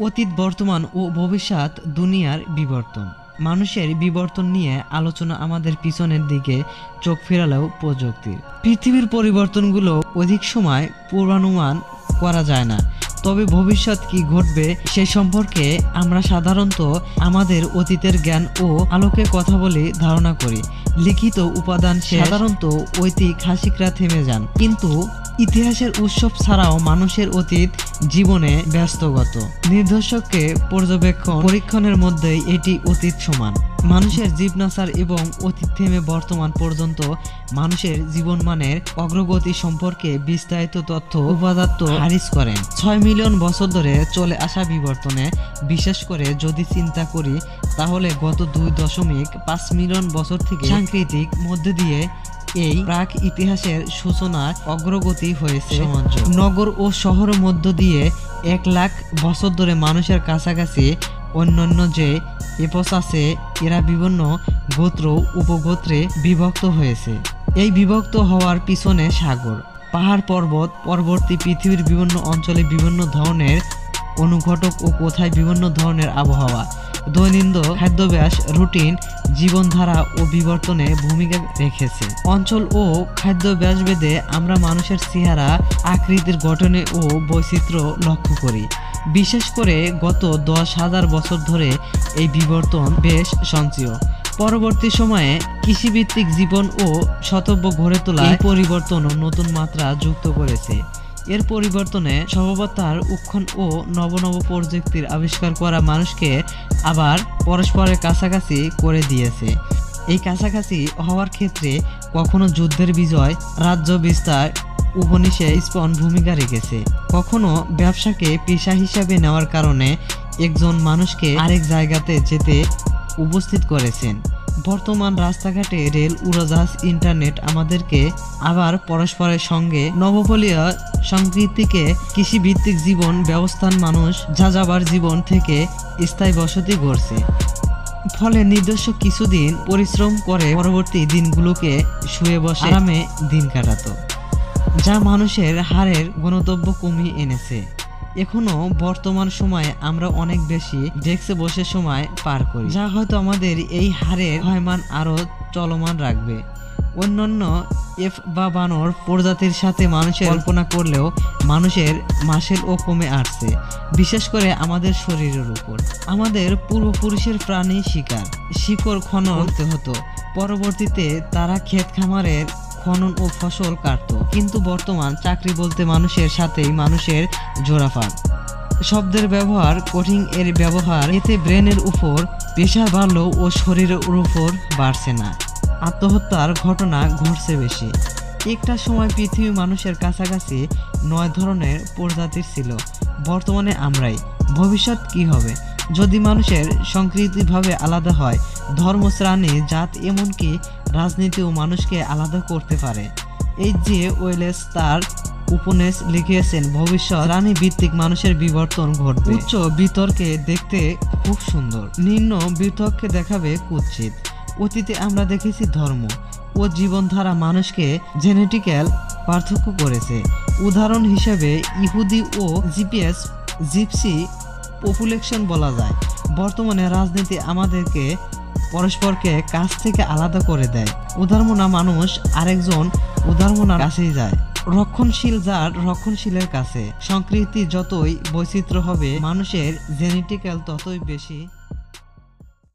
অতীত, বর্তমান ও ভবিষ্যৎ দুনিয়ার বিবর্তন। মানুষের বিবর্তন নিয়ে আলোচনা আমাদের পিছনের দিকে চোখ ফেরালেও প্রযুক্তির পৃথিবীর পরিবর্তনগুলো অধিক সময় পূর্বানুমান করা যায় না, তবে ভবিষ্যৎ কি ঘটবে সে সম্পর্কে আমরা সাধারণত আমাদের অতীতের জ্ঞান ও আলোকে কথা বলে ধারণা করি। লিখিত উপাদান সাধারণত ঐতিহাসিকরা থেমে যান, কিন্তু ইতিহাসের উৎসব ছাড়াও মানুষের অতীত জীবনে ব্যস্তগত নিদর্শনকে পরীক্ষণের মধ্যেই এটি অতীত সমান। মানুষের জীবনাচার এবং অতীত থেমে বর্তমান পর্যন্ত মানুষের জীবনমানের অগ্রগতি সম্পর্কে বিস্তারিত তথ্য উপাদাত্ত খারিজ করেন। 6 মিলিয়ন বছর ধরে চলে আসা বিবর্তনে বিশেষ করে যদি চিন্তা করি, তাহলে গত 2.5 মিলিয়ন বছর থেকে সাংস্কৃতিক মধ্যে দিয়ে এই প্রাক ইতিহাসের সূচনার অগ্রগতি হয়েছে। নগর ও শহরের মধ্য দিয়ে 1 লাখ বছর ধরে মানুষের কাছাকাছি অন্যান্য যে এপস আছে, এরা বিভিন্ন গোত্র উপগোত্রে বিভক্ত হয়েছে। এই বিভক্ত হওয়ার পিছনে সাগর, পাহাড়, পর্বত, পরবর্তী পৃথিবীর বিভিন্ন অঞ্চলে বিভিন্ন ধরনের অনুঘটক ও কোথায় বিভিন্ন ধরনের আবহাওয়া, দৈনন্দিন খাদ্যাভ্যাস, রুটিন, জীবনধারা ও বিবর্তনে ভূমিকা রেখেছে। অঞ্চল ও খাদ্যাভ্যাস ভেদে আমরা মানুষের চেহারা, আকৃতির গঠনে ও বৈচিত্র্য লক্ষ্য করি। বিশেষ করে গত 10,000 বছর ধরে এই বিবর্তন বেশ সঞ্চয়। পরবর্তী সময়ে কৃষিভিত্তিক জীবন ও শতব্য গড়ে তোলা এই পরিবর্তন নতুন মাত্রা যুক্ত করেছে। এর পরিবর্তনে সভ্যতার উত্থান ও নব প্রযুক্তির আবিষ্কার করা মানুষকে আবার পরস্পরের কাছাকাছি করে দিয়েছে। এই কাছাকাছি হওয়ার ক্ষেত্রে কখনো যুদ্ধের বিজয়, রাজ্য বিস্তার, উপনিষে স্পন ভূমিকা রেখেছে, কখনো ব্যবসাকে পেশা হিসাবে নেওয়ার কারণে একজন মানুষকে আরেক জায়গাতে যেতে উপস্থিত করেছেন। বর্তমান রাস্তাঘাটে রেল, উড়োজাহাজ, ইন্টারনেট আমাদেরকে আবার পরস্পরের সঙ্গে নবপলীয় সংস্কৃতিকে কৃষিভিত্তিক জীবন ব্যবস্থান মানুষ যাযাবার জীবন থেকে স্থায়ী বসতি গড়ছে। ফলে নির্দিষ্ট কিছুদিন পরিশ্রম করে পরবর্তী দিনগুলোকে শুয়ে বসে আরামে দিন কাটাতো, যা মানুষের হারের গন্তব্য কমিয়ে এনেছে। এখনো বর্তমান সময়ে আমরা অনেক বেশি ডেস্কে বসে সময় পার করি, যা হয়তো আমাদের এই হারের ক্ষয়মান আরো চলমান রাখবে। অন্যান্য এফ বা বানর প্রজাতির সাথে মানুষের কল্পনা করলেও মানুষের মাসেল ও কমে আসছে, বিশেষ করে আমাদের শরীরের উপর। আমাদের পূর্বপুরুষের প্রাণী শিকড় খনন করতে হতো, পরবর্তীতে তারা ক্ষেত খামারের খনন ও ফসল কাটত। কিন্তু বর্তমান চাকরি বলতে মানুষের সাথেই মানুষের জোড়াফাট। শব্দের ব্যবহার, কোডিং এর ব্যবহার, এতে ব্রেনের উপর প্রেশার বাড়লেও ও শরীরের উপর বাড়ছে না। আত্মহত্যার ঘটনা ঘটছে বেশি। একটা সময় পৃথিবী মানুষের কাছাকাছি 9 ধরনের প্রজাতির ছিল, বর্তমানে আমরাই। ভবিষ্যৎ কি হবে যদি মানুষের সংস্কৃতিভাবে আলাদা হয়? ধর্ম, শ্রেণী, জাত, এমনকি রাজনীতিও মানুষকে আলাদা করতে পারে। এই যে ওয়েলেস তার উপন্যাস লিখিয়েছেন, ভবিষ্যৎ প্রাণী ভিত্তিক মানুষের বিবর্তন ঘটবে। উচ্চ বিতর্কে দেখতে খুব সুন্দর, নিম্ন বিতর্কে দেখাবে কুৎসিত। অতীতে আমরা দেখেছি ধর্ম ও জীবনধারা মানুষকে জেনেটিক্যাল পার্থক্য করেছে। উদাহরণ হিসেবে ইহুদি ও জিপসি পপুলেশন বলা যায়। বর্তমানে রাজনীতি আমাদেরকে পরস্পরকে কাছ থেকে আলাদা করে দেয়। উদারমনা মানুষ আরেকজন উদারমনার কাছেই যায়, রক্ষণশীল যার রক্ষণশীলের কাছে। সংস্কৃতি যতই বৈচিত্র্য হবে, মানুষের জেনেটিক্যাল ততই বেশি